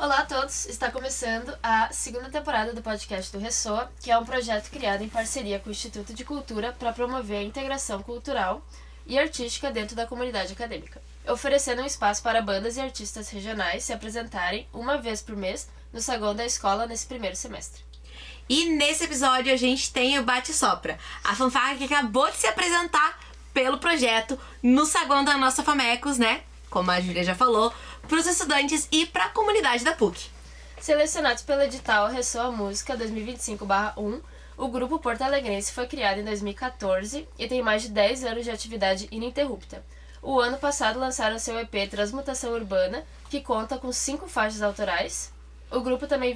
Olá a todos, está começando a segunda temporada do podcast do Ressoa, que é um projeto criado em parceria com o Instituto de Cultura para promover a integração cultural e artística dentro da comunidade acadêmica, oferecendo um espaço para bandas e artistas regionais se apresentarem uma vez por mês no saguão da escola nesse primeiro semestre. E nesse episódio a gente tem o Bate Sopra, a fanfarra que acabou de se apresentar pelo projeto no saguão da nossa Famecos, né? Como a Júlia já falou, para os estudantes e para a comunidade da PUC. Selecionados pelo edital Ressoa Música 2025/1, o grupo porto-alegrense foi criado em 2014 e tem mais de 10 anos de atividade ininterrupta. O ano passado lançaram seu EP Transmutação Urbana, que conta com 5 faixas autorais. O grupo também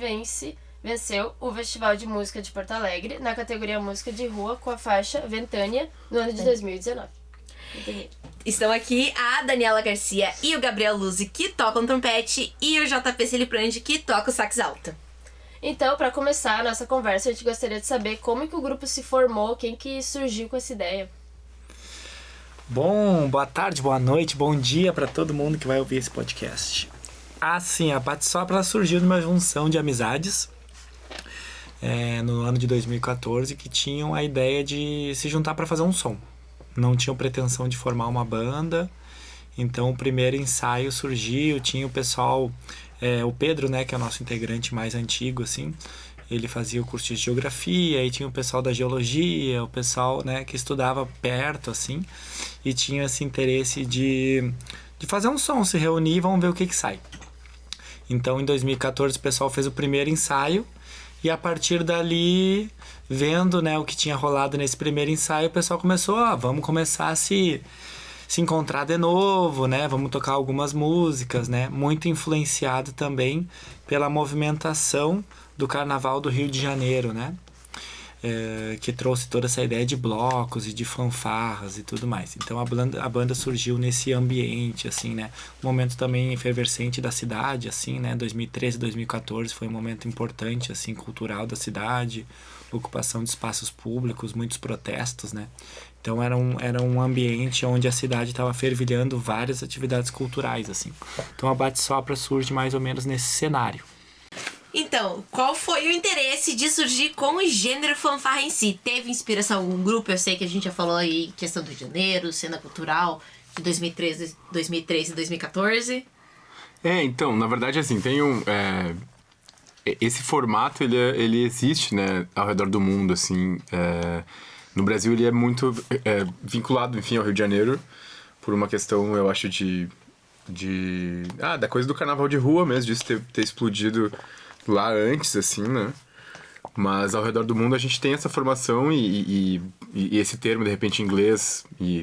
venceu o Festival de Música de Porto Alegre na categoria Música de Rua com a faixa Ventânia no ano de 2019. Estão aqui a Daniela Garcia e o Gabriel Luzzi, que tocam trompete, e o JP Celiprandi, que toca o sax alto. Então, para começar a nossa conversa, a gente gostaria de saber como que o grupo se formou, quem que surgiu com essa ideia. Bom, boa tarde, boa noite, bom dia para todo mundo que vai ouvir esse podcast. Sim, a Bate Sopra surgiu de uma junção de amizades no ano de 2014 que tinham a ideia de se juntar para fazer um som. Não tinham pretensão de formar uma banda, então o primeiro ensaio surgiu, tinha o pessoal, o Pedro, né, que é o nosso integrante mais antigo, assim, ele fazia o curso de geografia, aí tinha o pessoal da geologia, o pessoal, né, que estudava perto, assim, e tinha esse interesse de fazer um som, se reunir e vamos ver o que sai. Então, em 2014, o pessoal fez o primeiro ensaio, e a partir dali, vendo, né, o que tinha rolado nesse primeiro ensaio, o pessoal começou, vamos começar a se encontrar de novo, né, vamos tocar algumas músicas, né, muito influenciado também pela movimentação do Carnaval do Rio de Janeiro, né, que trouxe toda essa ideia de blocos e de fanfarras e tudo mais. Então a banda surgiu nesse ambiente, assim, né, um momento também efervescente da cidade, assim, né, 2013, 2014 foi um momento importante, assim, cultural da cidade, ocupação de espaços públicos, muitos protestos, né, então era um ambiente onde a cidade estava fervilhando várias atividades culturais, assim. Então a Bate Sopra surge mais ou menos nesse cenário. Então, qual foi o interesse de surgir com o gênero fanfarra em si? Teve inspiração em algum grupo? Eu sei que a gente já falou aí questão do Rio de Janeiro, cena cultural de 2013 e 2014. Então, na verdade, assim, tem esse formato, ele existe, né, ao redor do mundo, assim. No Brasil, ele é muito vinculado, enfim, ao Rio de Janeiro, por uma questão, eu acho, da coisa do carnaval de rua mesmo, disso ter explodido lá antes, assim, né? Mas ao redor do mundo a gente tem essa formação e esse termo, de repente, em inglês, e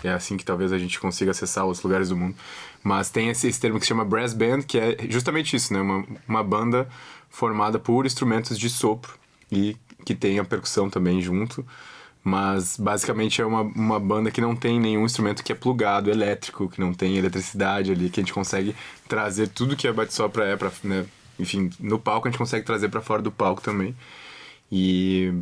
é assim que talvez a gente consiga acessar outros lugares do mundo. Mas tem esse termo que se chama brass band, que é justamente isso, né? Uma banda formada por instrumentos de sopro e que tem a percussão também junto. Mas basicamente é uma banda que não tem nenhum instrumento que é plugado, elétrico, que não tem eletricidade ali, que a gente consegue trazer tudo que a Bate Sopra pra, né? Enfim, no palco a gente consegue trazer pra fora do palco também. E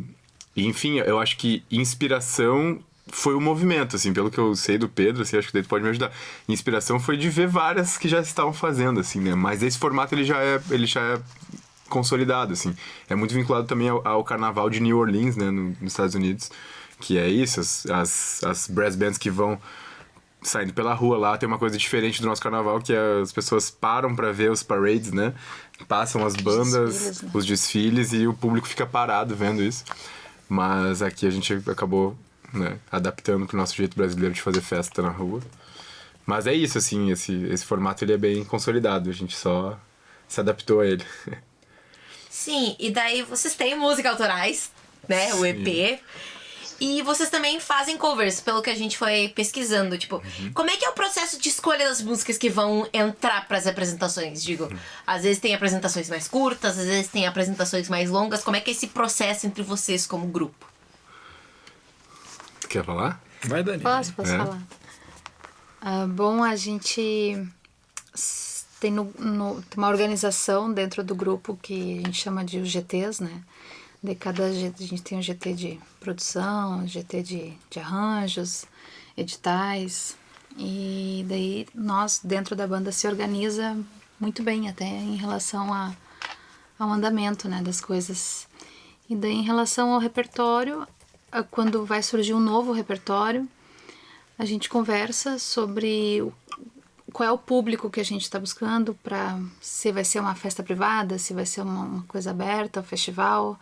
enfim, eu acho que inspiração foi o movimento, assim, pelo que eu sei do Pedro, assim, acho que ele pode me ajudar. Inspiração foi de ver várias que já estavam fazendo, assim, né? Mas esse formato ele já é consolidado, assim. É muito vinculado também ao carnaval de New Orleans, né, nos Estados Unidos, que é isso, as brass bands que vão saindo pela rua lá, tem uma coisa diferente do nosso carnaval, que as pessoas param pra ver os parades, né? Passam as bandas, os desfiles, e o público fica parado vendo isso. Mas aqui a gente acabou, né, adaptando pro nosso jeito brasileiro de fazer festa na rua. Mas é isso, assim, esse formato ele é bem consolidado, a gente só se adaptou a ele. Sim, e daí vocês têm músicas autorais, né? Sim. O EP. E vocês também fazem covers, pelo que a gente foi pesquisando. Tipo, como é que é o processo de escolha das músicas que vão entrar pras apresentações? Digo, às vezes tem apresentações mais curtas, às vezes tem apresentações mais longas. Como é que é esse processo entre vocês como grupo? Quer falar? Vai, Dani. Posso falar. Bom, a gente tem uma organização dentro do grupo que a gente chama de os GTs, né? De cada a gente tem um GT de produção, GT de arranjos, editais, e daí nós dentro da banda se organiza muito bem até em relação ao andamento, né, das coisas. E daí, em relação ao repertório, quando vai surgir um novo repertório, a gente conversa sobre qual é o público que a gente está buscando, se vai ser uma festa privada, se vai ser uma coisa aberta, um festival.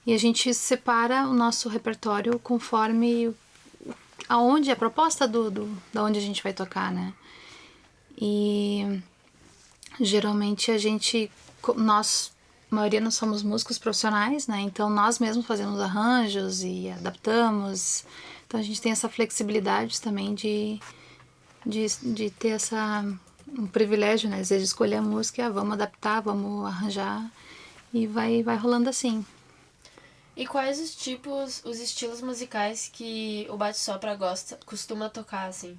E a gente separa o nosso repertório conforme a proposta da onde a gente vai tocar, né? E geralmente nós, a maioria não somos músicos profissionais, né? Então nós mesmos fazemos arranjos e adaptamos. Então a gente tem essa flexibilidade também de ter um privilégio, né? Às vezes de escolher a música, vamos adaptar, vamos arranjar e vai rolando assim. E quais os estilos musicais que o Bate-Sopra costuma tocar, assim?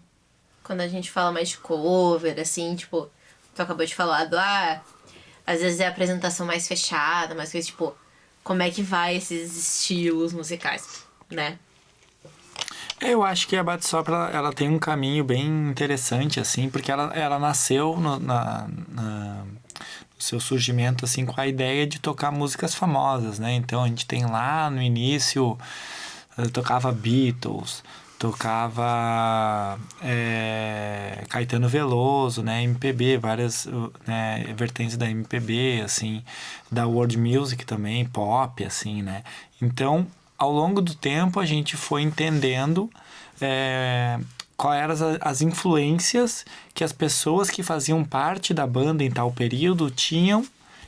Quando a gente fala mais de cover, assim, tipo, tu acabou de falar às vezes é a apresentação mais fechada, mais coisa, tipo, como é que vai esses estilos musicais, né? Eu acho que a Bate-Sopra, ela tem um caminho bem interessante, assim, porque ela nasceu no seu surgimento, assim, com a ideia de tocar músicas famosas, né? Então, a gente tem lá no início, tocava Beatles, tocava Caetano Veloso, né? MPB, várias, né, vertentes da MPB, assim, da world music também, pop, assim, né? Então, ao longo do tempo, a gente foi entendendo quais eram as influências que as pessoas que faziam parte da banda em tal período tinham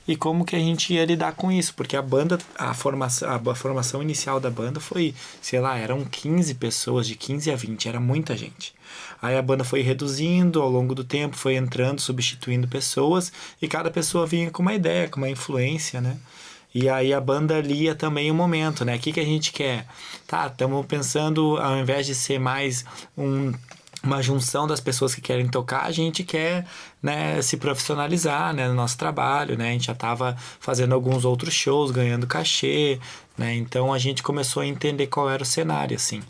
e como que a gente ia lidar com isso, porque a formação inicial da banda foi, sei lá, eram 15 pessoas, de 15 a 20, era muita gente. Aí a banda foi reduzindo ao longo do tempo, foi entrando, substituindo pessoas, e cada pessoa vinha com uma ideia, com uma influência, né? E aí a banda lia também o momento, né? O que a gente quer? Tá, estamos pensando, ao invés de ser mais uma junção das pessoas que querem tocar, a gente quer, né, se profissionalizar, né, no nosso trabalho, né? A gente já estava fazendo alguns outros shows, ganhando cachê, né? Então a gente começou a entender qual era o cenário, assim.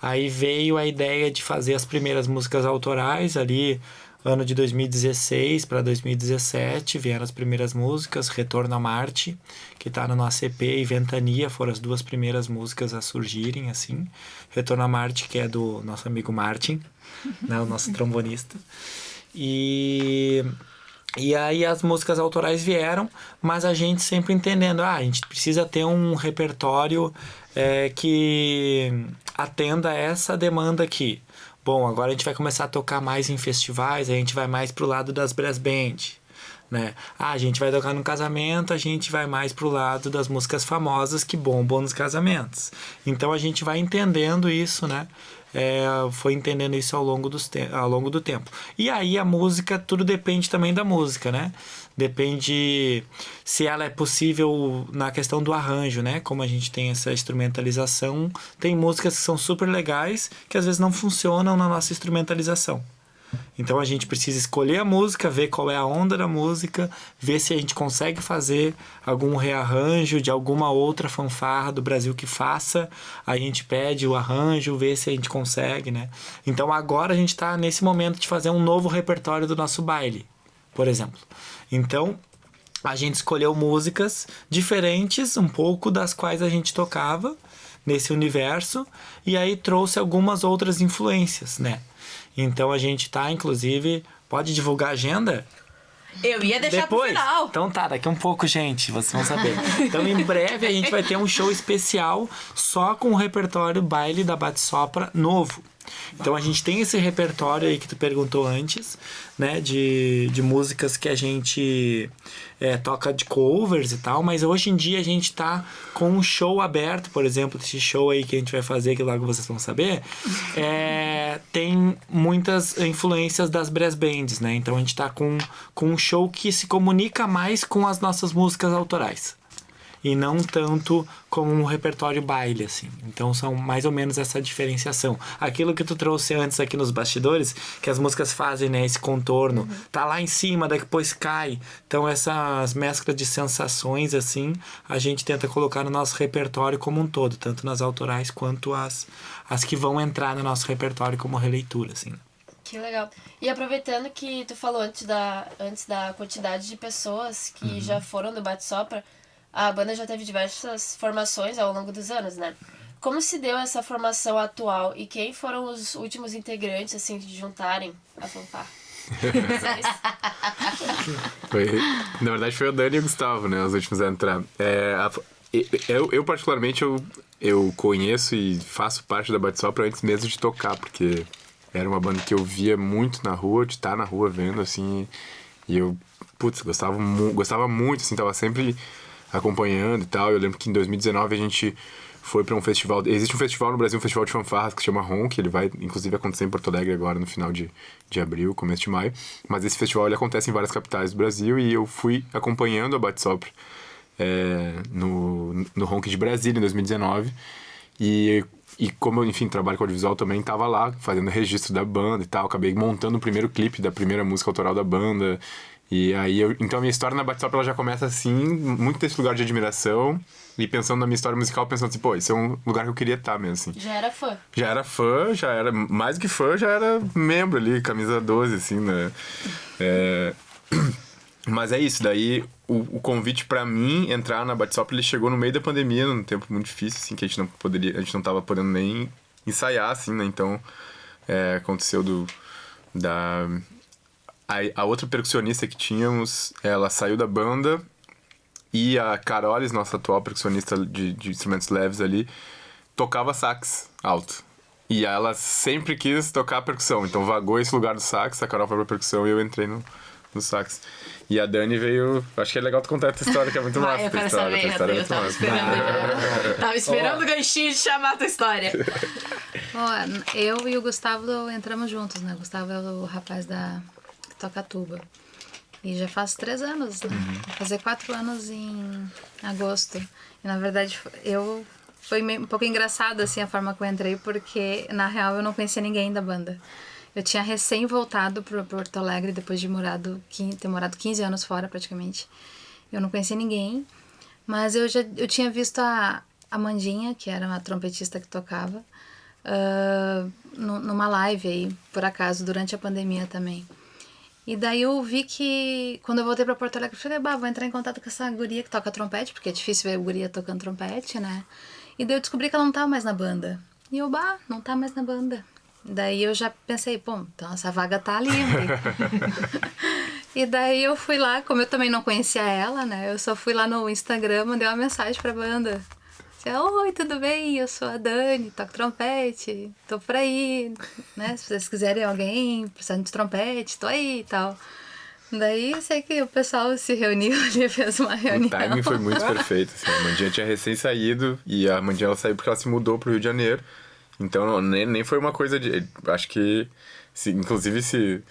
Aí veio a ideia de fazer as primeiras músicas autorais ali, ano de 2016 para 2017, vieram as primeiras músicas, Retorno a Marte, que está no nosso EP, e Ventania foram as duas primeiras músicas a surgirem, assim. Retorno a Marte, que é do nosso amigo Martin, né, o nosso trombonista. E aí as músicas autorais vieram, mas a gente sempre entendendo, a gente precisa ter um repertório que atenda a essa demanda aqui. Bom, agora a gente vai começar a tocar mais em festivais, a gente vai mais pro lado das brass band, né? A gente vai tocar no casamento, a gente vai mais pro lado das músicas famosas que bombam nos casamentos. Então a gente vai entendendo isso, né? Foi entendendo isso ao longo do tempo. E aí a música, tudo depende também da música, né? Depende se ela é possível na questão do arranjo, né? Como a gente tem essa instrumentalização, tem músicas que são super legais que às vezes não funcionam na nossa instrumentalização. Então a gente precisa escolher a música, ver qual é a onda da música, ver se a gente consegue fazer algum rearranjo de alguma outra fanfarra do Brasil que faça. A gente pede o arranjo, vê se a gente consegue, né? Então agora a gente está nesse momento de fazer um novo repertório do nosso baile, por exemplo. Então a gente escolheu músicas diferentes um pouco das quais a gente tocava nesse universo e aí trouxe algumas outras influências, né? Então a gente tá, inclusive, pode divulgar a agenda? Eu ia deixar depois. Pro final. Então tá, daqui um pouco, gente, vocês vão saber. Então em breve a gente vai ter um show especial só com o repertório baile da Bate-Sopra novo. Então a gente tem esse repertório aí que tu perguntou antes, né, de músicas que a gente toca de covers e tal, mas hoje em dia a gente tá com um show aberto, por exemplo, esse show aí que a gente vai fazer, que logo vocês vão saber, tem muitas influências das brass bands, né, então a gente tá com um show que se comunica mais com as nossas músicas autorais. E não tanto como um repertório baile, assim. Então são mais ou menos essa diferenciação. Aquilo que tu trouxe antes aqui nos bastidores, que as músicas fazem, né, esse contorno, tá lá em cima, depois cai. Então essas mesclas de sensações, assim, a gente tenta colocar no nosso repertório como um todo, tanto nas autorais quanto as que vão entrar no nosso repertório como releitura, assim. Que legal. E aproveitando que tu falou antes da quantidade de pessoas que já foram do Bate-Sopra, a banda já teve diversas formações ao longo dos anos, né? Como se deu essa formação atual e quem foram os últimos integrantes, assim, de juntarem a fanfarra? Na verdade foi o Dani e o Gustavo, né, os últimos a entrar. Eu particularmente, eu conheço e faço parte da Bate-Sopra antes mesmo de tocar, porque era uma banda que eu via muito na rua, de estar na rua vendo, assim, e eu, gostava muito, assim, tava sempre acompanhando e tal. Eu lembro que em 2019 a gente foi pra um festival, existe um festival no Brasil, um festival de fanfarras que se chama Ronk, ele vai inclusive acontecer em Porto Alegre agora no final de abril, começo de maio, mas esse festival ele acontece em várias capitais do Brasil e eu fui acompanhando a Bate-Sopra no Ronk de Brasília em 2019 e como eu, enfim, trabalho com audiovisual também, tava lá fazendo registro da banda e tal, acabei montando o primeiro clipe da primeira música autoral da banda. E aí, então a minha história na Bate-Sopra ela já começa assim, muito desse lugar de admiração. E pensando na minha história musical, pensando assim, pô, esse é um lugar que eu queria estar mesmo, assim. Já era fã? Já era mais do que fã, já era membro ali, camisa 12, assim, né? Mas é isso, daí o convite pra mim entrar na Bate-Sopra, ele chegou no meio da pandemia, num tempo muito difícil, assim, que a gente não tava podendo nem ensaiar, assim, né? Então, aconteceu a outra percussionista que tínhamos, ela saiu da banda e a Carolis, nossa atual percussionista de instrumentos leves ali, tocava sax alto. E ela sempre quis tocar percussão, então vagou esse lugar do sax, a Carol foi pra percussão e eu entrei no sax. E a Dani veio... Acho que é legal tu contar essa história, que é muito massa. Eu quero saber, eu tava esperando. Tava esperando o ganchinho de chamar a tua história. Eu e o Gustavo entramos juntos, né? O Gustavo é o rapaz que toca tuba. E já faz 3 anos, né? Vai fazer 4 anos em agosto. E na verdade foi um pouco engraçado assim a forma que eu entrei, porque na real eu não conhecia ninguém da banda. Eu tinha recém voltado para Porto Alegre depois de ter morado 15 anos fora praticamente. Eu não conhecia ninguém, mas eu tinha visto a Amandinha, que era uma trompetista que tocava, numa live aí, por acaso, durante a pandemia também. E daí eu vi que, quando eu voltei pra Porto Alegre, eu falei, vou entrar em contato com essa guria que toca trompete, porque é difícil ver a guria tocando trompete, né? E daí eu descobri que ela não tava mais na banda. E eu, não tá mais na banda. Daí eu já pensei, então essa vaga tá livre. E daí eu fui lá, como eu também não conhecia ela, né? Eu só fui lá no Instagram, mandei uma mensagem pra banda. Oi, tudo bem? Eu sou a Dani, toco trompete, tô por aí, né? Se vocês quiserem alguém precisando de trompete, tô aí e tal. Daí sei que o pessoal se reuniu ali, fez uma reunião. O timing foi muito perfeito, assim. A Mandinha tinha recém saído e a Mandinha ela saiu porque ela se mudou pro Rio de Janeiro. Então nem foi uma coisa de... Acho que, inclusive, se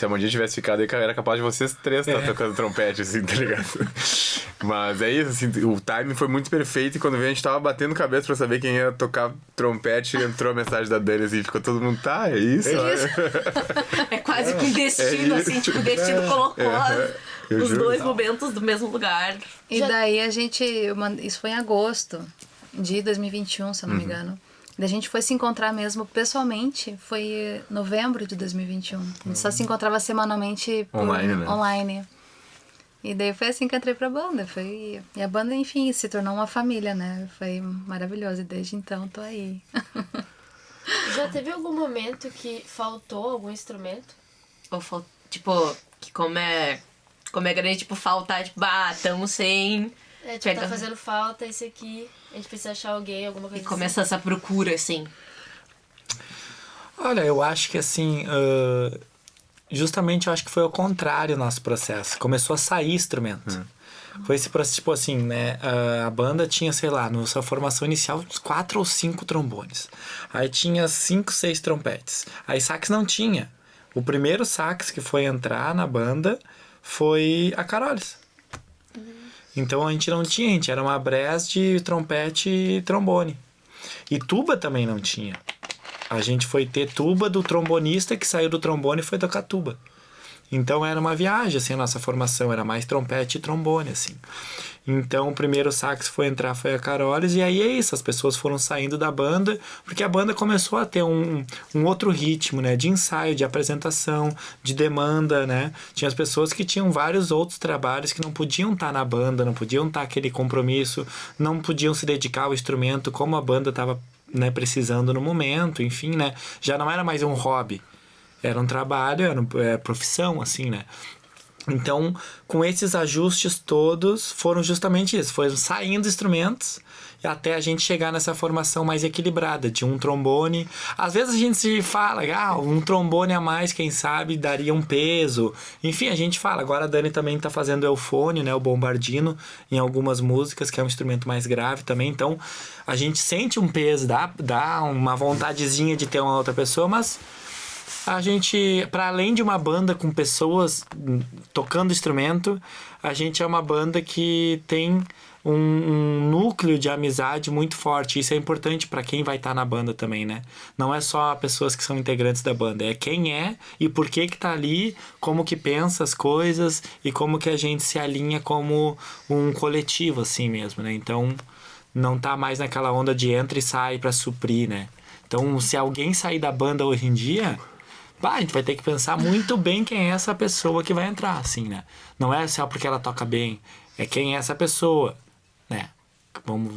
a Mandinha tivesse ficado aí, era capaz de vocês 3 estar tocando trompete, assim, tá ligado? Mas é isso, assim, o timing foi muito perfeito e quando veio a gente tava batendo cabeça pra saber quem ia tocar trompete, entrou a mensagem da Dani, assim, ficou todo mundo, é isso? É quase que um destino, assim, tipo, o destino colocou os dois momentos do mesmo lugar. E daí isso foi em agosto de 2021, se eu não me engano. A gente foi se encontrar mesmo pessoalmente, foi em novembro de 2021. A gente só se encontrava semanalmente online. E daí foi assim que eu entrei pra banda. E a banda, enfim, se tornou uma família, né? Foi maravilhoso. E desde então tô aí. Já teve algum momento que faltou algum instrumento? Ou tipo, que como é grande, tipo, faltar, tipo, tamo sem... tá fazendo falta esse aqui, a gente precisa achar alguém, alguma coisa assim. E começa essa procura, assim. Olha, eu acho que assim, justamente eu acho que foi ao contrário o nosso processo. Começou a sair instrumento. Foi esse processo, tipo assim, né? A banda tinha, sei lá, na sua formação inicial, uns 4 ou 5 trombones. Aí tinha 5, 6 trompetes. Aí sax não tinha. O primeiro sax que foi entrar na banda foi a Carolis. Então a gente não tinha, a gente era uma brass de trompete e trombone. E tuba também não tinha. A gente foi ter tuba do trombonista que saiu do trombone e foi tocar tuba. Então era uma viagem, assim, a nossa formação era mais trompete e trombone, assim. Então, o primeiro sax foi entrar foi a Carolis, e aí é isso, as pessoas foram saindo da banda, porque a banda começou a ter um outro ritmo, né? De ensaio, de apresentação, de demanda, né? Tinha as pessoas que tinham vários outros trabalhos que não podiam estar na banda, não podiam estar aquele compromisso, não podiam se dedicar ao instrumento como a banda estava, né, precisando no momento, enfim, né? Já não era mais um hobby, era um trabalho, era profissão, assim, né? Então, com esses ajustes todos, foram justamente isso. Foram saindo instrumentos até a gente chegar nessa formação mais equilibrada, de um trombone. Às vezes a gente se fala, um trombone a mais, quem sabe, daria um peso. Enfim, a gente fala. Agora a Dani também está fazendo eufone, né, o bombardino, em algumas músicas, que é um instrumento mais grave também. Então, a gente sente um peso, dá uma vontadezinha de ter uma outra pessoa, mas... a gente, para além de uma banda com pessoas tocando instrumento, a gente é uma banda que tem um núcleo de amizade muito forte. Isso é importante para quem vai estar na banda também, né? Não é só pessoas que são integrantes da banda, é quem é e por que tá ali, como que pensa as coisas e como que a gente se alinha como um coletivo, assim mesmo, né? Então, não tá mais naquela onda de entra e sai para suprir, né? Então, se alguém sair da banda hoje em dia... a gente vai ter que pensar muito bem quem é essa pessoa que vai entrar, assim, né? Não é só porque ela toca bem, é quem é essa pessoa, né? Vamos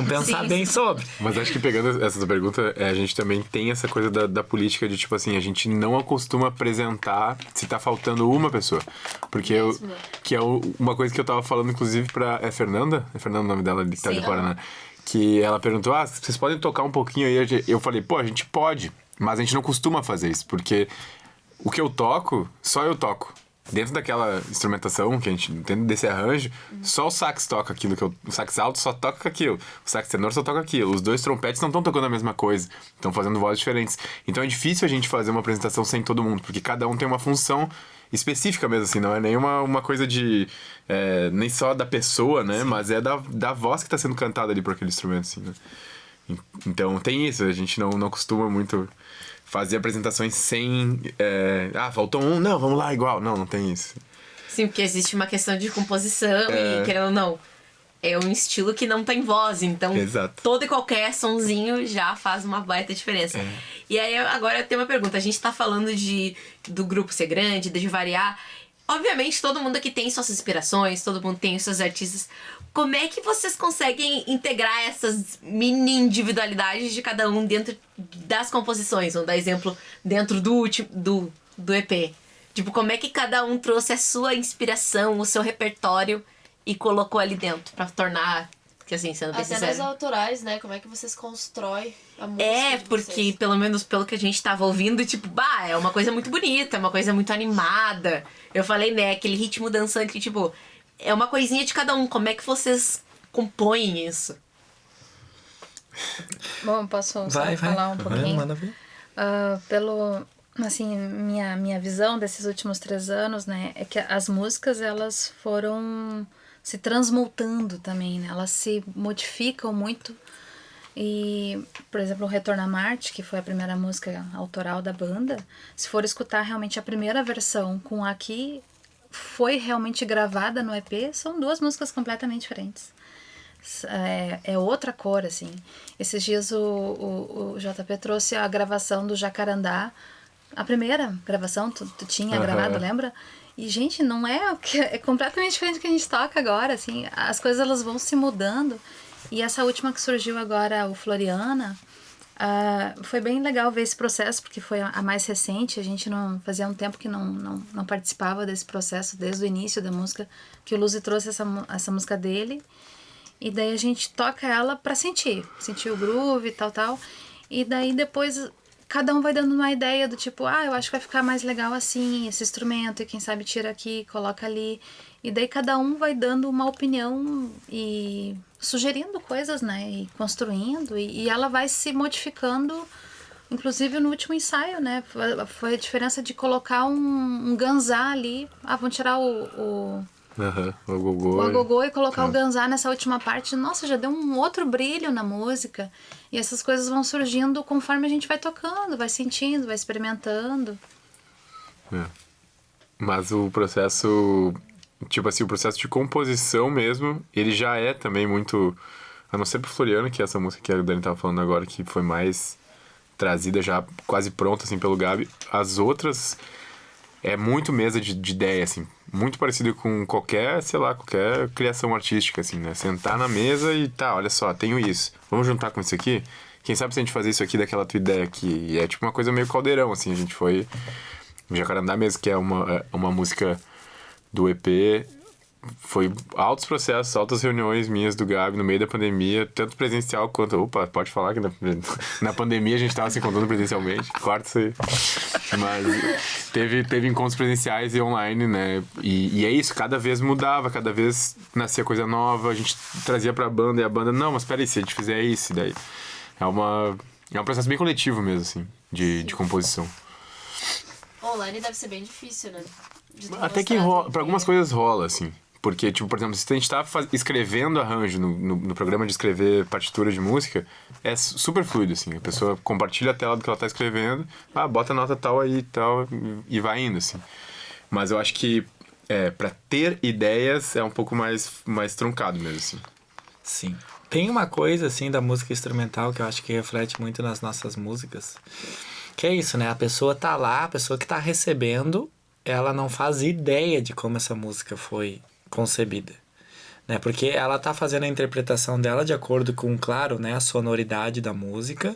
pensar bem sobre. Mas acho que pegando essa pergunta, a gente também tem essa coisa da política de, tipo assim, a gente não acostuma apresentar se tá faltando uma pessoa. Porque uma coisa que eu tava falando, inclusive, é Fernanda? É Fernanda o nome dela, que tá de fora, né? Que ela perguntou, vocês podem tocar um pouquinho aí? Eu falei, a gente pode. Mas a gente não costuma fazer isso, porque o que eu toco, só eu toco. Dentro daquela instrumentação que a gente, dentro desse arranjo, só o sax toca aquilo que o sax alto só toca aquilo, o sax tenor só toca aquilo. Os dois trompetes não estão tocando a mesma coisa, estão fazendo vozes diferentes. Então é difícil a gente fazer uma apresentação sem todo mundo, porque cada um tem uma função específica mesmo, assim, não é nem uma coisa de... nem só da pessoa, né? Sim. Mas é da voz que está sendo cantada ali por aquele instrumento, assim, né? Então tem isso, a gente não costuma muito fazer apresentações sem... faltou um, não, vamos lá igual. Não tem isso. Sim, porque existe uma questão de composição e, querendo ou não, é um estilo que não tem voz, então Exato. Todo e qualquer sonzinho já faz uma baita diferença. E aí agora eu tenho uma pergunta, a gente tá falando do grupo ser grande, de variar. Obviamente todo mundo aqui tem suas inspirações, todo mundo tem os seus artistas. Como é que vocês conseguem integrar essas mini individualidades de cada um dentro das composições? Vamos dar exemplo dentro do EP. Tipo, como é que cada um trouxe a sua inspiração, o seu repertório e colocou ali dentro pra tornar, que assim, sendo bem sincero. Até nas autorais, né? Como é que vocês constroem a música de porque vocês? Pelo menos pelo que a gente tava ouvindo, tipo, é uma coisa muito bonita, é uma coisa muito animada. Eu falei, né, aquele ritmo dançante que, tipo, é uma coisinha de cada um. Como é que vocês compõem isso? Bom, posso só falar um pouquinho? Manda ver. Assim, minha visão desses últimos 3 anos, né, é que as músicas, elas foram se transmutando também, né? Elas se modificam muito. E, por exemplo, o Retorno a Marte, que foi a primeira música autoral da banda, se for escutar realmente a primeira versão com a que foi realmente gravada no EP, são 2 músicas completamente diferentes. É outra cor, assim. Esses dias o JP trouxe a gravação do Jacarandá, a primeira gravação, tu tinha gravado, lembra? E, gente, não é completamente diferente do que a gente toca agora, assim. As coisas, elas vão se mudando. E essa última que surgiu agora, o Floriana, foi bem legal ver esse processo, porque foi a mais recente. A gente não fazia um tempo que não participava desse processo desde o início da música, que o Luzi trouxe essa música dele. E daí a gente toca ela pra sentir o groove e tal. E daí depois cada um vai dando uma ideia do tipo, eu acho que vai ficar mais legal assim, esse instrumento, e quem sabe tira aqui, coloca ali. E daí cada um vai dando uma opinião e sugerindo coisas, né? E construindo. E ela vai se modificando, inclusive no último ensaio, né? Foi a diferença de colocar um ganzá ali. Vamos tirar o agogô e colocar o ganzá nessa última parte. Nossa, já deu um outro brilho na música. E essas coisas vão surgindo conforme a gente vai tocando, vai sentindo, vai experimentando. Mas o processo tipo assim, o processo de composição mesmo, ele já é também muito... A não ser pro Floriano, que é essa música que a Dani tava falando agora, que foi mais trazida já quase pronta, assim, pelo Gabi. As outras é muito mesa de ideia, assim. Muito parecido com qualquer, sei lá, qualquer criação artística, assim, né? Sentar na mesa e tá, olha só, tenho isso. Vamos juntar com isso aqui? Quem sabe se a gente fazer isso aqui daquela tua ideia aqui? E é tipo uma coisa meio caldeirão, assim. A gente foi... Jacarandá mesmo, que é uma música do EP... Foi altos processos, altas reuniões minhas do Gabi no meio da pandemia, tanto presencial quanto... Opa, pode falar que na pandemia a gente tava se encontrando presencialmente, corta isso aí. Mas teve encontros presenciais e online, né? E é isso, cada vez mudava, cada vez nascia coisa nova, a gente trazia pra banda e a banda... Não, mas peraí, se a gente fizer isso, daí... É um processo bem coletivo mesmo, assim, de composição. Online deve ser bem difícil, né? Até que rola, pra algumas coisas rola, assim. Porque, tipo, por exemplo, se a gente tá escrevendo arranjo no programa de escrever partitura de música, é super fluido, assim. A pessoa compartilha a tela do que ela tá escrevendo, bota a nota tal aí e tal, e vai indo, assim. Mas eu acho que, pra ter ideias, é um pouco mais truncado mesmo, assim. Sim. Tem uma coisa, assim, da música instrumental que eu acho que reflete muito nas nossas músicas, que é isso, né? A pessoa tá lá, a pessoa que tá recebendo, ela não faz ideia de como essa música foi concebida, né? Porque ela tá fazendo a interpretação dela de acordo com, claro, né, a sonoridade da música,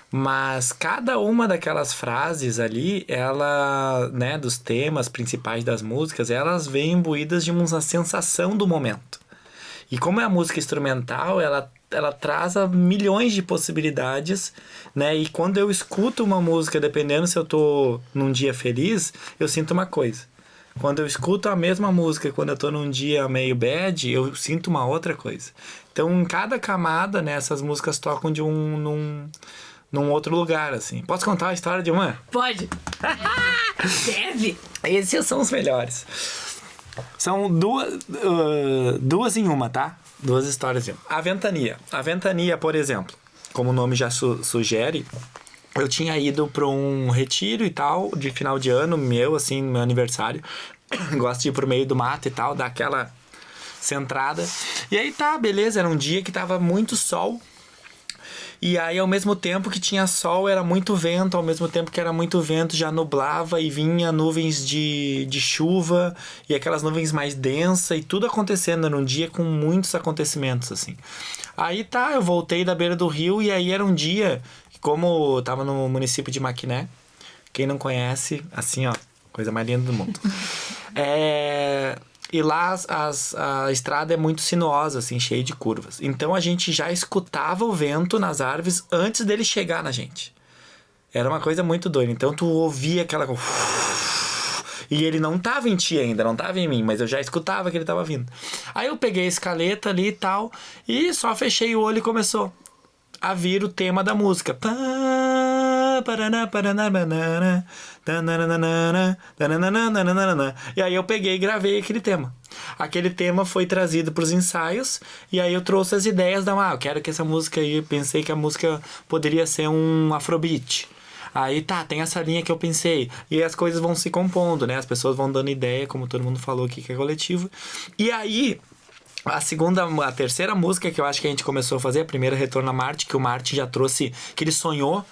mas cada uma daquelas frases ali, ela, né, dos temas principais das músicas, elas vêm imbuídas de uma sensação do momento. E como é a música instrumental, ela traz milhões de possibilidades, né? E quando eu escuto uma música, dependendo se eu tô num dia feliz, eu sinto uma coisa. Quando eu escuto a mesma música, quando eu tô num dia meio bad, eu sinto uma outra coisa. Então, em cada camada, né, essas músicas tocam num outro lugar, assim. Posso contar a história de uma? Pode. Deve. Esses são os melhores. São duas em uma, tá? Duas histórias em uma. A Ventania. A Ventania, por exemplo, como o nome já sugere, eu tinha ido para um retiro e tal, de final de ano meu, assim, meu aniversário. Gosto de ir pro meio do mato e tal, dar aquela centrada. E aí tá, beleza, era um dia que tava muito sol. E aí, ao mesmo tempo que tinha sol, era muito vento. Ao mesmo tempo que era muito vento, já nublava e vinha nuvens de chuva. E aquelas nuvens mais densas. E tudo acontecendo num dia com muitos acontecimentos, assim. Aí tá, eu voltei da beira do rio. E aí era um dia, como eu tava no município de Maquiné. Quem não conhece, assim, ó, coisa mais linda do mundo. E lá a estrada é muito sinuosa, assim, cheia de curvas. Então a gente já escutava o vento nas árvores antes dele chegar na gente. Era uma coisa muito doida. Então tu ouvia aquela... E ele não tava em ti ainda, não tava em mim, mas eu já escutava que ele tava vindo. Aí eu peguei a escaleta ali e tal, e só fechei o olho e começou a vir o tema da música. E aí eu peguei e gravei aquele tema. Aquele tema foi trazido para os ensaios. E aí eu trouxe as ideias eu quero que essa música aí, pensei que a música poderia ser um afrobeat. Aí tá, tem essa linha que eu pensei. E as coisas vão se compondo, né? As pessoas vão dando ideia, como todo mundo falou aqui, que é coletivo. E aí a terceira música que eu acho que a gente começou a fazer, a primeira, Retorno a Marte, que o Marte já trouxe, que ele sonhou.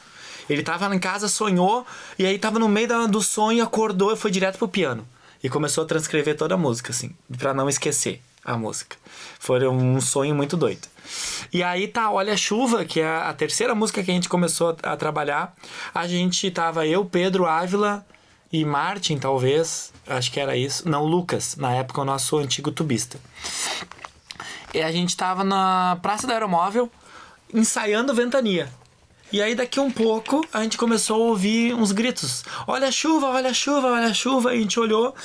Ele tava em casa, sonhou, e aí tava no meio do sonho, acordou e foi direto pro piano. E começou a transcrever toda a música, assim, pra não esquecer a música. Foi um sonho muito doido. E aí tá, Olha a Chuva, que é a terceira música que a gente começou a trabalhar. A gente tava eu, Pedro, Ávila e Martin, talvez, acho que era isso. Não, Lucas, na época o nosso antigo tubista. E a gente tava na Praça do Aeromóvel, ensaiando Ventania. E aí daqui um pouco a gente começou a ouvir uns gritos. Olha a chuva, olha a chuva, olha a chuva. E a gente olhou,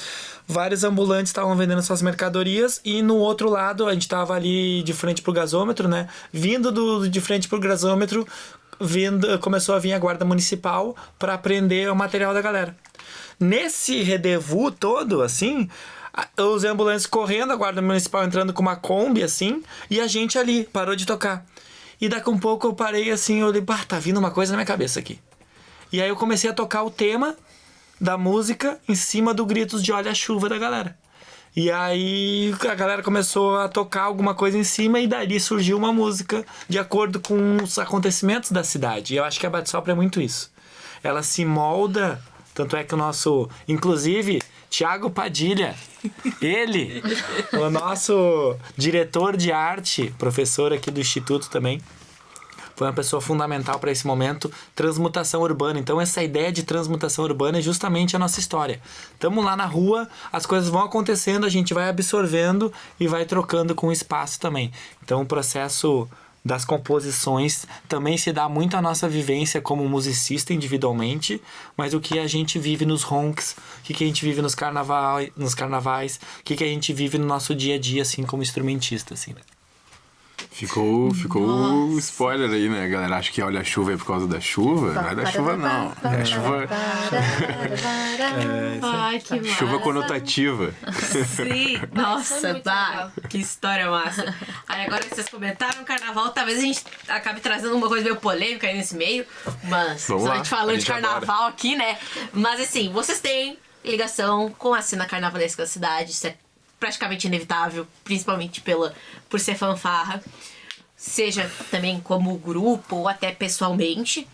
vários ambulantes estavam vendendo suas mercadorias. E no outro lado, a gente tava ali de frente pro gasômetro, né? Vindo de frente pro gasômetro, começou a vir a guarda municipal para prender o material da galera. Nesse rendezvous todo, assim, os ambulantes correndo, a guarda municipal entrando com uma Kombi, assim, e a gente ali, parou de tocar. E daqui um pouco eu parei assim, eu olhei, tá vindo uma coisa na minha cabeça aqui. E aí eu comecei a tocar o tema da música em cima do gritos de Olha a Chuva da galera. E aí a galera começou a tocar alguma coisa em cima e dali surgiu uma música de acordo com os acontecimentos da cidade. E eu acho que a Bate Sopra é muito isso. Ela se molda, tanto é que o nosso, inclusive, Thiago Padilha, ele, o nosso diretor de arte, professor aqui do Instituto também, foi uma pessoa fundamental para esse momento, transmutação urbana. Então essa ideia de transmutação urbana é justamente a nossa história. Estamos lá na rua, as coisas vão acontecendo, a gente vai absorvendo e vai trocando com o espaço também. Então o processo das composições também se dá muito a nossa vivência como musicista individualmente, mas o que a gente vive nos ronks, o que a gente vive nos carnavais, o que a gente vive no nosso dia a dia, assim, como instrumentista, assim, né? Ficou o spoiler aí, né, galera? Acho que olha a chuva é por causa da chuva. Não é da chuva, não. É chuva. Ai, que massa. Chuva conotativa. Sim, Isso é nossa, muito bah, legal. que história massa. Aí agora que vocês comentaram o carnaval, talvez a gente acabe trazendo uma coisa meio polêmica aí nesse meio, mas Vamos só lá, a gente falando a de gente carnaval aqui, né? Mas assim, vocês têm ligação com a cena carnavalesca da cidade, isso é praticamente inevitável, principalmente por ser fanfarra, seja também como grupo ou até pessoalmente.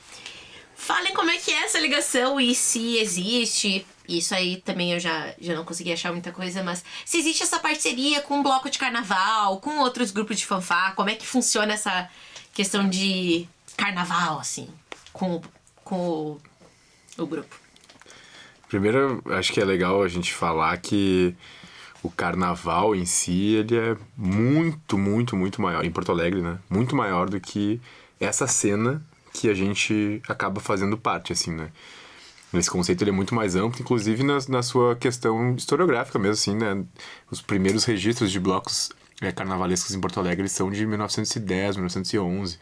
Falem como é que é essa ligação e se existe. Isso aí também eu já não consegui achar muita coisa, mas se existe essa parceria com um bloco de carnaval, com outros grupos de fanfarra, como é que funciona essa questão de carnaval, assim, com o grupo? Primeiro, acho que é legal a gente falar que o carnaval em si, ele é muito, muito, muito maior. Em Porto Alegre, né? Muito maior do que essa cena que a gente acaba fazendo parte, assim, né? Esse conceito ele é muito mais amplo, inclusive na sua questão historiográfica mesmo, assim, né? Os primeiros registros de blocos carnavalescos em Porto Alegre são de 1910, 1911.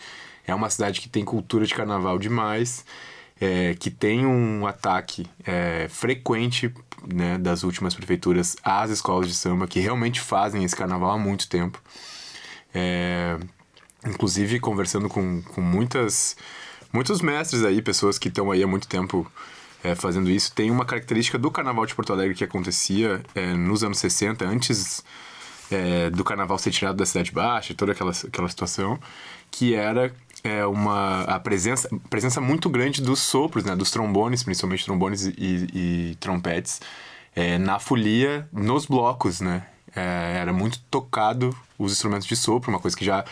É uma cidade que tem cultura de carnaval demais, que tem um ataque frequente, né, das últimas prefeituras às escolas de samba, que realmente fazem esse carnaval há muito tempo. Inclusive, conversando com muitos mestres aí, pessoas que estão aí há muito tempo fazendo isso, tem uma característica do carnaval de Porto Alegre que acontecia nos anos 60, antes do carnaval ser tirado da Cidade Baixa, toda aquela situação, que era a presença muito grande dos sopros, né, dos trombones, principalmente trombones e trompetes, na folia, nos blocos, né? Era muito tocado os instrumentos de sopro, uma coisa que já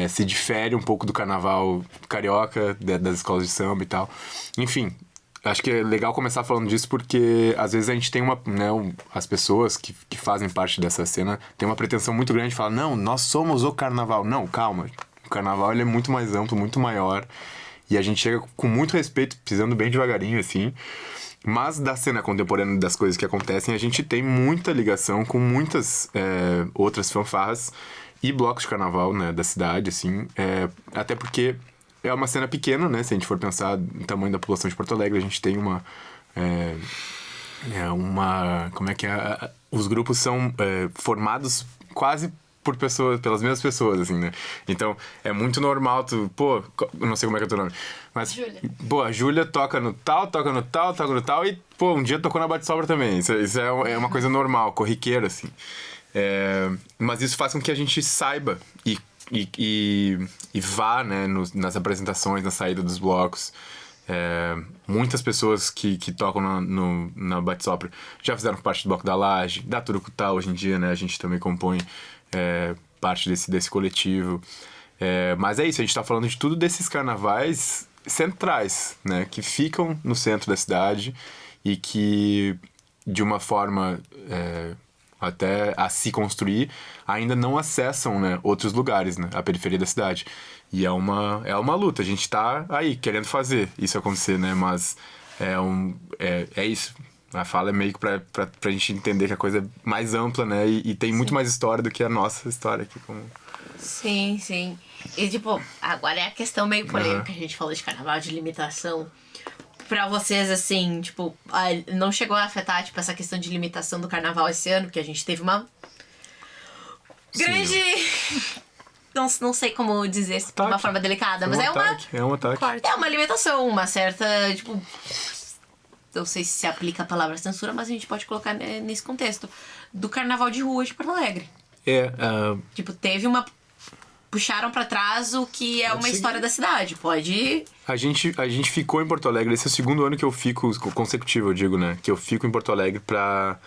se difere um pouco do carnaval carioca, das escolas de samba e tal. Enfim, acho que é legal começar falando disso porque às vezes a gente tem as pessoas que fazem parte dessa cena têm uma pretensão muito grande de falar, não, nós somos o carnaval. Não, calma. O carnaval ele é muito mais amplo, muito maior. E a gente chega com muito respeito, pisando bem devagarinho, assim. Mas da cena contemporânea, das coisas que acontecem, a gente tem muita ligação com muitas outras fanfarras e blocos de carnaval, né, da cidade, assim. Até porque é uma cena pequena, né? Se a gente for pensar no tamanho da população de Porto Alegre, a gente tem como é que é? Os grupos são formados quase pelas mesmas pessoas, assim, né? Então, é muito normal eu não sei como é que é o teu nome, mas, Júlia. A Júlia toca no tal e, um dia tocou na Bate Sopra também. Isso é uma coisa normal, corriqueira, assim. Mas isso faz com que a gente saiba e vá, né, nas apresentações, na saída dos blocos. Muitas pessoas que tocam na Bate Sopra já fizeram parte do Bloco da Laje, da Turucutá hoje em dia, né? A gente também compõe parte desse coletivo. Mas é isso, a gente tá falando de tudo desses carnavais centrais, né? Que ficam no centro da cidade e que, de uma forma até a se construir, ainda não acessam, né, outros lugares, né? A periferia da cidade. E é uma luta, a gente tá aí querendo fazer isso acontecer, né? Mas é isso. A fala é meio que pra gente entender que a coisa é mais ampla, né? E tem muito mais história do que a nossa história aqui. Sim, sim. E, agora é a questão meio polêmica que a gente falou de carnaval, de limitação. Pra vocês, assim, não chegou a afetar, essa questão de limitação do carnaval esse ano, que a gente teve uma grande... Não sei como dizer de uma forma delicada, mas É um ataque. é uma limitação, uma certa, não sei se aplica a palavra censura, mas a gente pode colocar nesse contexto, do carnaval de rua de Porto Alegre. Tipo, teve uma... Puxaram pra trás o que é uma história da cidade. Pode... A gente ficou em Porto Alegre. Esse é o segundo ano que eu fico, consecutivo, eu digo, né? Que eu fico em Porto Alegre pra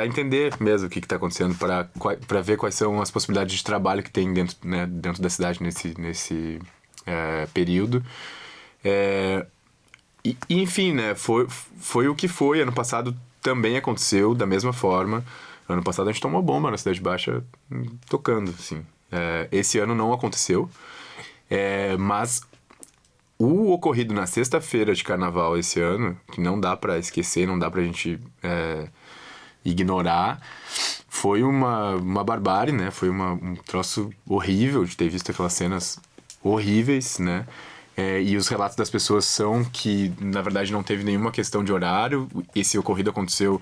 entender mesmo o que tá acontecendo, pra ver quais são as possibilidades de trabalho que tem dentro da cidade nesse período. Enfim, né? Foi o que foi. Ano passado também aconteceu da mesma forma. Ano passado a gente tomou bomba na Cidade Baixa tocando, assim. Esse ano não aconteceu. Mas o ocorrido na sexta-feira de carnaval esse ano, que não dá pra esquecer, não dá pra gente ignorar, foi uma barbárie, né? Foi um troço horrível de ter visto aquelas cenas horríveis, né? E os relatos das pessoas são que, na verdade, não teve nenhuma questão de horário. Esse ocorrido aconteceu,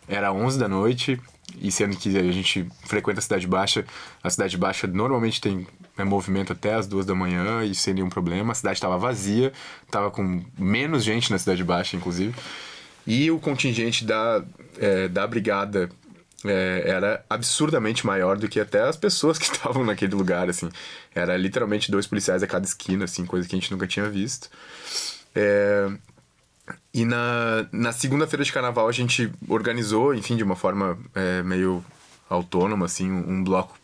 era 11 da noite, e sendo que a gente frequenta a Cidade Baixa normalmente tem movimento até as 2 da manhã e sem nenhum problema. A cidade estava vazia, estava com menos gente na Cidade Baixa, inclusive. E o contingente da brigada era absurdamente maior do que até as pessoas que estavam naquele lugar, assim. Era literalmente 2 policiais a cada esquina, assim, coisa que a gente nunca tinha visto. E na segunda-feira de carnaval a gente organizou, enfim, de uma forma meio autônoma, assim, um bloco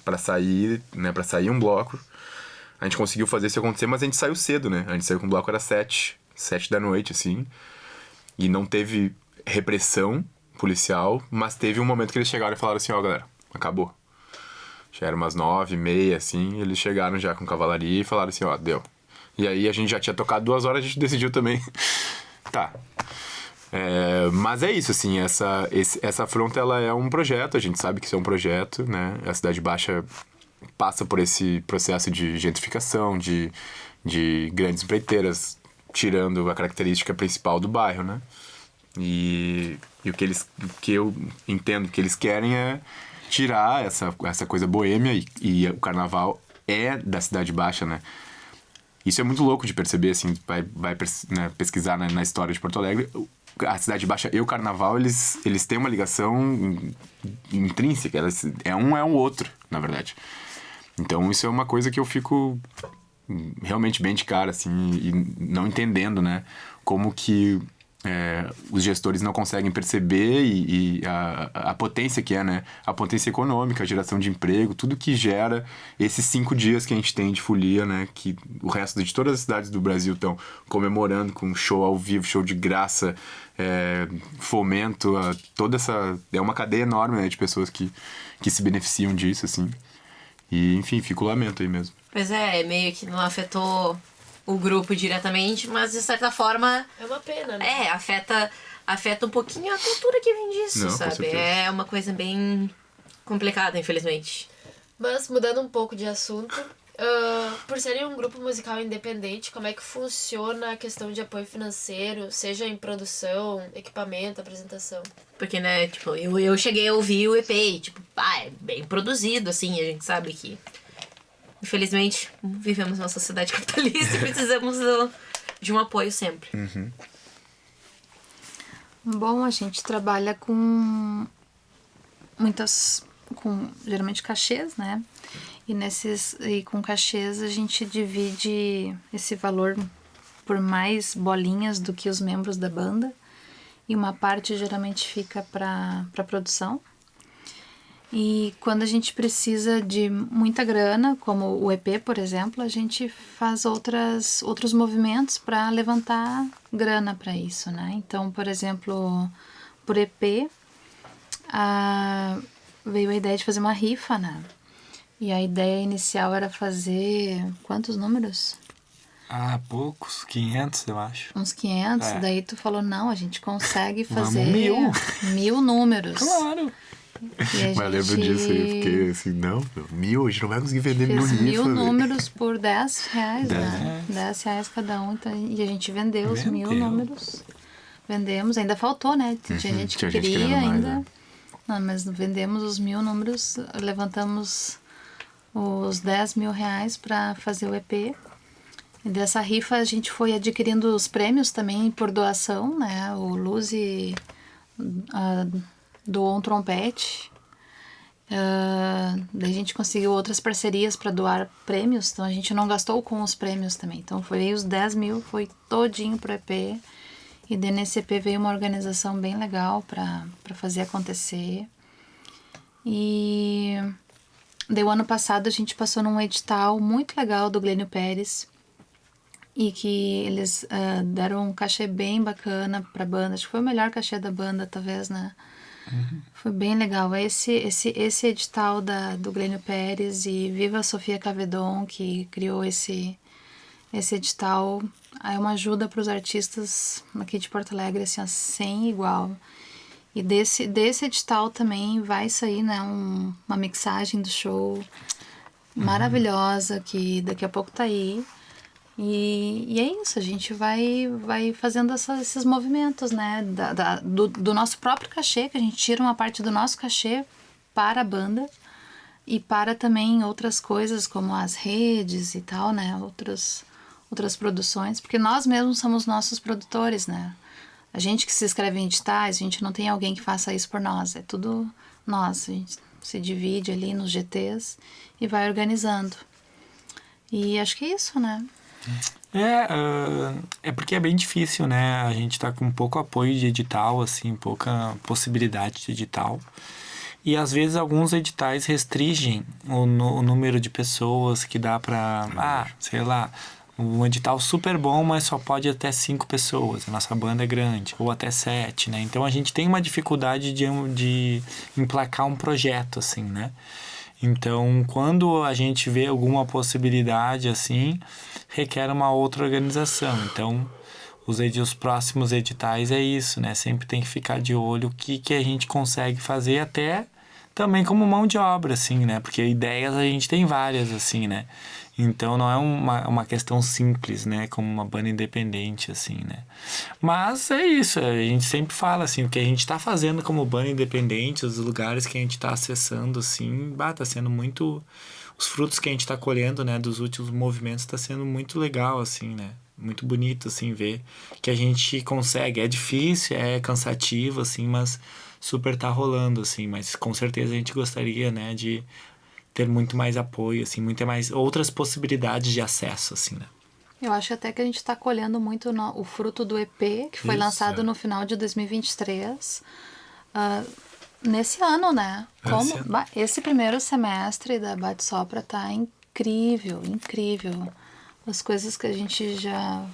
para sair, né, para sair um bloco. A gente conseguiu fazer isso acontecer, mas a gente saiu cedo, né? A gente saiu com o bloco, era 7 da noite, assim. E não teve repressão policial, mas teve um momento que eles chegaram e falaram assim, galera, acabou. Já era umas 9h30, assim, eles chegaram já com cavalaria e falaram assim, deu. E aí a gente já tinha tocado 2 horas, a gente decidiu também... Tá. Mas é isso, assim, essa afronta, ela é um projeto, a gente sabe que isso é um projeto, né? A Cidade Baixa passa por esse processo de gentrificação, de grandes empreiteiras, tirando a característica principal do bairro, né? E o que eu entendo que eles querem é tirar essa coisa boêmia, e o carnaval é da Cidade Baixa, né? Isso é muito louco de perceber, assim, vai né, pesquisar na história de Porto Alegre. A Cidade Baixa e o Carnaval, eles têm uma ligação intrínseca. É um outro, na verdade. Então, isso é uma coisa que eu fico realmente bem de cara, assim, e não entendendo, né? Como que os gestores não conseguem perceber e a potência que né? A potência econômica, a geração de emprego, tudo que gera esses 5 dias que a gente tem de folia, né? Que o resto de todas as cidades do Brasil estão comemorando com show ao vivo, show de graça, fomento, toda essa... É uma cadeia enorme, né, de pessoas que se beneficiam disso, assim. E, enfim, fica o lamento aí mesmo. Pois meio que não afetou o grupo diretamente, mas de certa forma... É uma pena, né? Afeta um pouquinho a cultura que vem disso, não, sabe? É uma coisa bem complicada, infelizmente. Mas, mudando um pouco de assunto, por serem um grupo musical independente, como é que funciona a questão de apoio financeiro, seja em produção, equipamento, apresentação? Porque, né, tipo, eu cheguei a ouvir o EP e, tipo, é bem produzido, assim, a gente sabe que... Infelizmente, vivemos numa sociedade capitalista e precisamos de um apoio sempre. Uhum. Bom, a gente trabalha com geralmente cachês, né? E com cachês a gente divide esse valor por mais bolinhas do que os membros da banda. E uma parte geralmente fica para produção. E quando a gente precisa de muita grana, como o EP, por exemplo, a gente faz outros movimentos para levantar grana para isso, né? Então, por exemplo, por EP, veio a ideia de fazer uma rifa, né? E a ideia inicial era fazer... Quantos números? Poucos, 500, eu acho. Uns 500, daí tu falou, não, a gente consegue fazer... 1000 números. Claro! Mas eu lembro disso aí, eu fiquei assim, não, 1000, a gente não vai conseguir vender 1000 rifas. 1000 números por R$10, né? R$10 cada um, então, e a gente vendeu os 1000 números. Vendemos, ainda faltou, né? Tinha gente que queria ainda. Mais, né? Não, mas vendemos os 1000 números, levantamos os R$10.000 para fazer o EP. E dessa rifa a gente foi adquirindo os prêmios também por doação, né? O Luzi doou um trompete. Daí a gente conseguiu outras parcerias para doar prêmios, então a gente não gastou com os prêmios também. Então foi os 10 mil, foi todinho pro EP. E daí nesse EP veio uma organização bem legal para fazer acontecer. E daí o ano passado a gente passou num edital muito legal do Glênio Pérez. E que eles deram um cachê bem bacana pra banda. Acho que foi o melhor cachê da banda, talvez, né? Uhum. Foi bem legal. Esse edital do Glênio Pérez e Viva a Sofia Cavedon, que criou esse edital, é uma ajuda para os artistas aqui de Porto Alegre, assim, sem igual. E desse edital também vai sair, né, uma mixagem do show maravilhosa, que daqui a pouco tá aí. E é isso, a gente vai fazendo esses movimentos, né? Do nosso próprio cachê, que a gente tira uma parte do nosso cachê para a banda e para também outras coisas como as redes e tal, né? Outras produções, porque nós mesmos somos nossos produtores, né? A gente que se inscreve em editais, a gente não tem alguém que faça isso por nós, é tudo nós. A gente se divide ali nos GTs e vai organizando. E acho que é isso, né? É porque é bem difícil, né? A gente tá com pouco apoio de edital, assim, pouca possibilidade de edital. E às vezes alguns editais restringem o número de pessoas que dá pra... sei lá, um edital super bom, mas só pode até 5 pessoas. A nossa banda é grande. Ou até 7, né? Então a gente tem uma dificuldade de emplacar um projeto, assim, né? Então, quando a gente vê alguma possibilidade, assim, requer uma outra organização. Então, os próximos editais é isso, né? Sempre tem que ficar de olho o que a gente consegue fazer, até também como mão de obra, assim, né? Porque ideias a gente tem várias, assim, né? Então, não é uma questão simples, né? Como uma banda independente, assim, né? Mas é isso, a gente sempre fala, assim, o que a gente tá fazendo como banda independente, os lugares que a gente tá acessando, assim, tá sendo muito... Os frutos que a gente tá colhendo, né, dos últimos movimentos, tá sendo muito legal, assim, né? Muito bonito, assim, ver que a gente consegue. É difícil, é cansativo, assim, mas super tá rolando, assim. Mas com certeza a gente gostaria, né, de ter muito mais apoio, assim, muito mais outras possibilidades de acesso, assim, né? Eu acho até que a gente está colhendo muito o fruto do EP, que foi lançado no final de 2023. Nesse ano, né? Esse primeiro semestre da Bate Sopra tá incrível, incrível. As coisas que a gente já...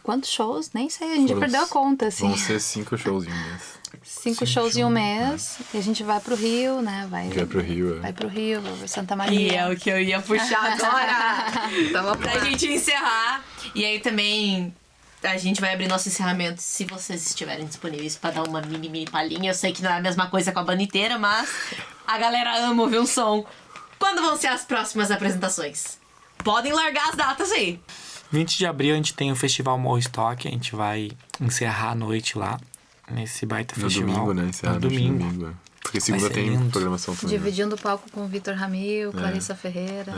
Quantos shows? Nem sei, a gente perdeu a conta, assim. Vão ser 5 shows em um mês. 5 shows em um mês, e a gente vai pro Rio, né? Vai pro Rio, vai pra Santa Maria. E é o que eu ia puxar agora. Pra gente encerrar. E aí também a gente vai abrir nosso encerramento, se vocês estiverem disponíveis pra dar uma mini palhinha. Eu sei que não é a mesma coisa com a banda inteira, mas a galera ama ouvir um som. Quando vão ser as próximas apresentações? Podem largar as datas aí. 20 de abril a gente tem o Festival Morro Stock, a gente vai encerrar a noite lá. Nesse baita festival. Domingo, né? Encerrar no domingo. Porque segunda tem lindo. Programação também. Dividindo o palco com o Vitor Ramil, Clarissa Ferreira.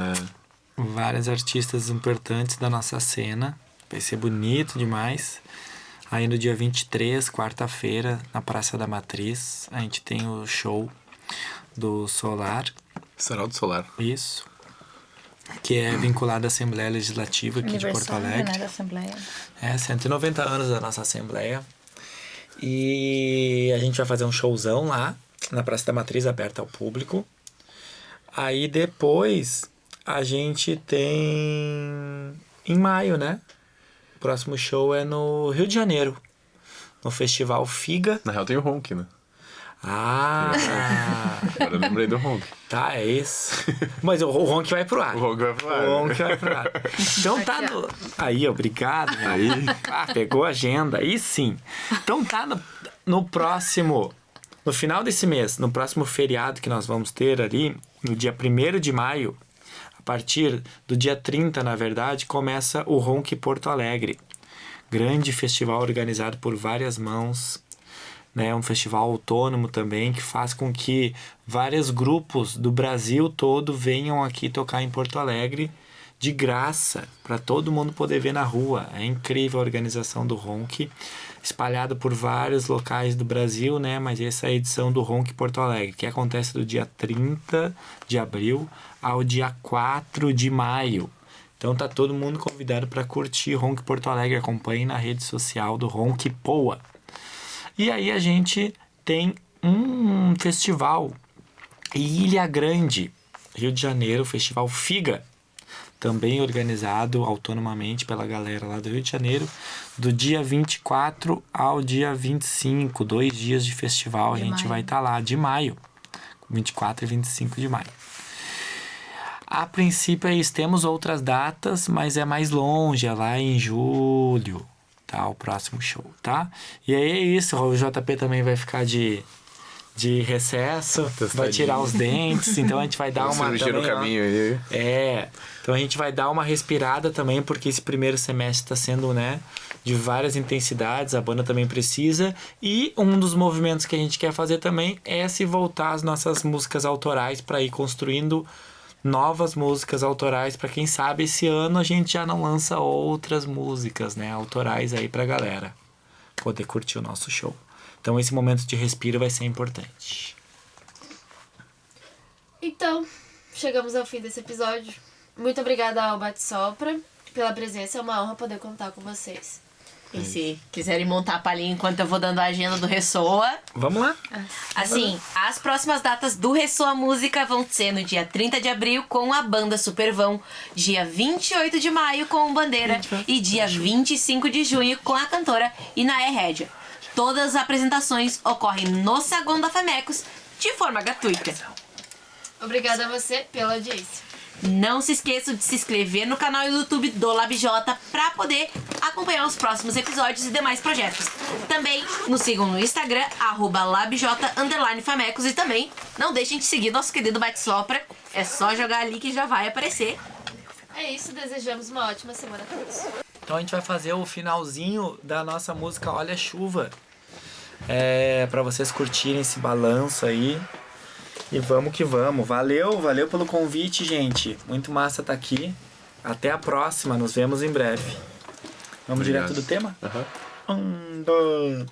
Vários artistas importantes da nossa cena. Vai ser bonito demais. Aí no dia 23, quarta-feira, na Praça da Matriz, a gente tem o show do Solar. Sarau do Solar. Isso. Que é vinculado à Assembleia Legislativa aqui de Porto Alegre. Né, da Assembleia. 190 anos da nossa Assembleia. E a gente vai fazer um showzão lá, na Praça da Matriz, aberta ao público. Aí depois a gente tem em maio, né? O próximo show é no Rio de Janeiro, no Festival Figa. Na real tem o Honk, né? Agora eu lembrei do Honk. Tá, é isso. Mas o Honk vai pro ar. O Honk vai pro ar. O Honk vai pro ar. Então tá no... Aí, obrigado. Aí. Pegou a agenda. Aí sim. Então tá no próximo... No final desse mês, no próximo feriado que nós vamos ter ali, no dia 1º de maio, a partir do dia 30, na verdade, começa o Honk Porto Alegre. Grande festival organizado por várias mãos, né? Um festival autônomo também, que faz com que vários grupos do Brasil todo venham aqui tocar em Porto Alegre de graça para todo mundo poder ver na rua. É incrível a organização do Ronk, espalhado por vários locais do Brasil, né? Mas essa é a edição do Ronk Porto Alegre, que acontece do dia 30 de abril ao dia 4 de maio. Então tá todo mundo convidado para curtir Ronk Porto Alegre. Acompanhe na rede social do Ronk Poa. E aí a gente tem um festival em Ilha Grande, Rio de Janeiro, Festival Figa, também organizado autonomamente pela galera lá do Rio de Janeiro, do dia 24 ao dia 25, 2 dias de festival. A gente vai estar lá, de maio, 24 e 25 de maio. A princípio é isso, temos outras datas, mas é mais longe, é lá em julho, tá? O próximo show, tá? E aí é isso, o JP também vai ficar de recesso, vai tirar os dentes, então a gente vai dar uma cirurgia também, no caminho aí. Então a gente vai dar uma respirada também, porque esse primeiro semestre está sendo, né, de várias intensidades, a banda também precisa, e um dos movimentos que a gente quer fazer também é se voltar às nossas músicas autorais para ir construindo novas músicas autorais, para quem sabe esse ano a gente já não lança outras músicas, né, autorais aí pra galera poder curtir o nosso show. Então esse momento de respiro vai ser importante. Então, chegamos ao fim desse episódio. Muito obrigada ao Bate Sopra pela presença, é uma honra poder contar com vocês. E se quiserem montar a palhinha enquanto eu vou dando a agenda do Ressoa. Vamos lá? Assim, as próximas datas do Ressoa Música vão ser no dia 30 de abril com a banda Supervão, dia 28 de maio com o Bandeira e dia 25 de junho com a cantora Inaé Rédia. Todas as apresentações ocorrem no Saguão da Famecos de forma gratuita. Obrigada a você pela audiência. Não se esqueça de se inscrever no canal do YouTube do LabJ para poder acompanhar os próximos episódios e demais projetos. Também nos sigam no Instagram, @labj_famecos, e também não deixem de seguir nosso querido Bate Sopra. É só jogar ali que já vai aparecer. É isso, desejamos uma ótima semana a todos. Então a gente vai fazer o finalzinho da nossa música Olha a Chuva. Para vocês curtirem esse balanço aí. E vamos que vamos. Valeu pelo convite, gente. Muito massa estar aqui. Até a próxima, nos vemos em breve. Vamos Obrigado. direto do tema? Aham. 1, 2...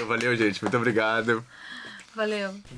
Valeu, gente. Muito obrigado. Valeu.